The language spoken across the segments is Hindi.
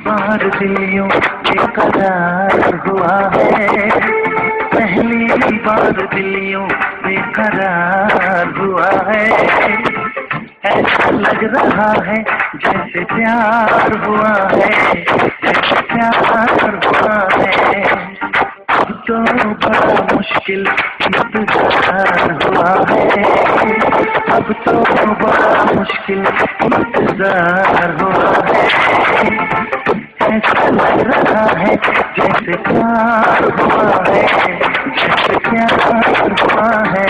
बार दिलियों बेकरार हुआ है, पहली बार दिलियों बेकरार हुआ है। ऐसा लग रहा है जैसे प्यार हुआ है, जैसे प्यार हुआ है। अब तो बड़ा मुश्किल इंतजार हुआ है, अब तो बड़ा मुश्किल इंतजार हुआ है। ऐसा लग रहा है जैसे प्यार हुआ है, जैसे प्यार हुआ है।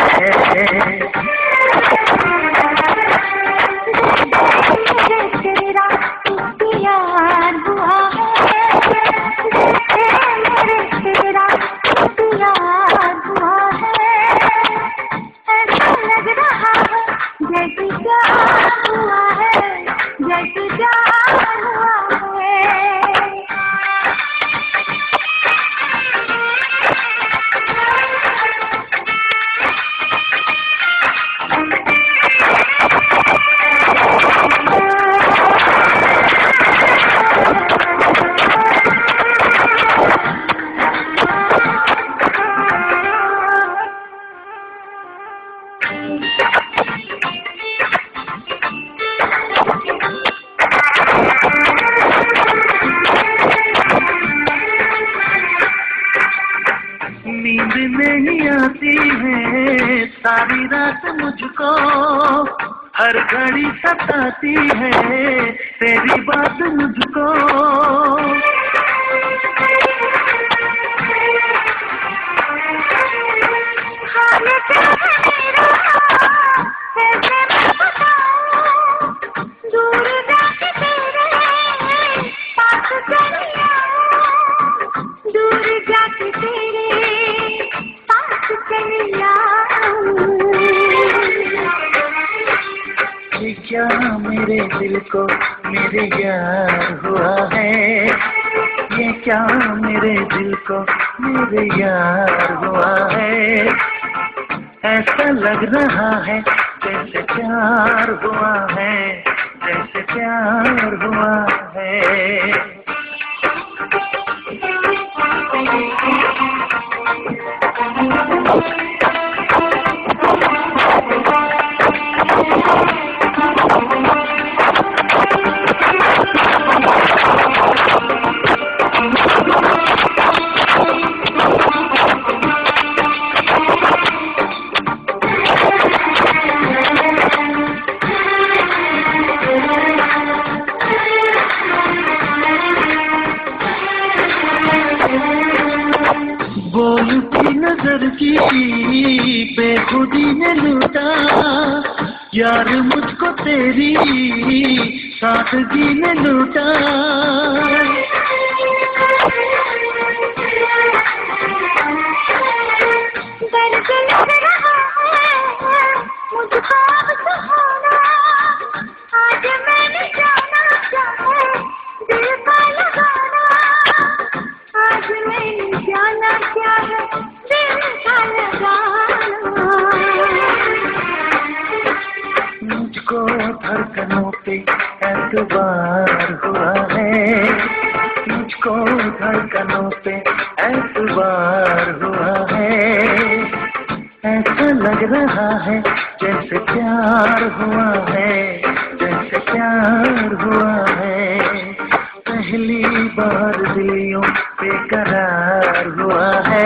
नींद नहीं आती है सारी रात मुझको, हर घड़ी सताती है तेरी बात मुझको। ये क्या मेरे दिल को मेरे यार हुआ है, ये क्या मेरे दिल को मेरे यार हुआ है। ऐसा लग रहा है जैसे प्यार हुआ है, जैसे प्यार हुआ है। बोलती नजर की बेखुदी ने लूटा, यार मुझको तेरी सादगी ने लूटा। मुझको अब सुहाना, आज मैंने जाना चाहे दिल का लगाना, आज मैंने जाना क्या है दिल का लगाना। मुझको धड़कनों पे एतबार हुआ है, मुझको धड़कनों पे एतबार हुआ है। ऐसा लग रहा है जैसे प्यार हुआ है, जैसे प्यार हुआ है। पहली बार दिलियों बेकरार हुआ है।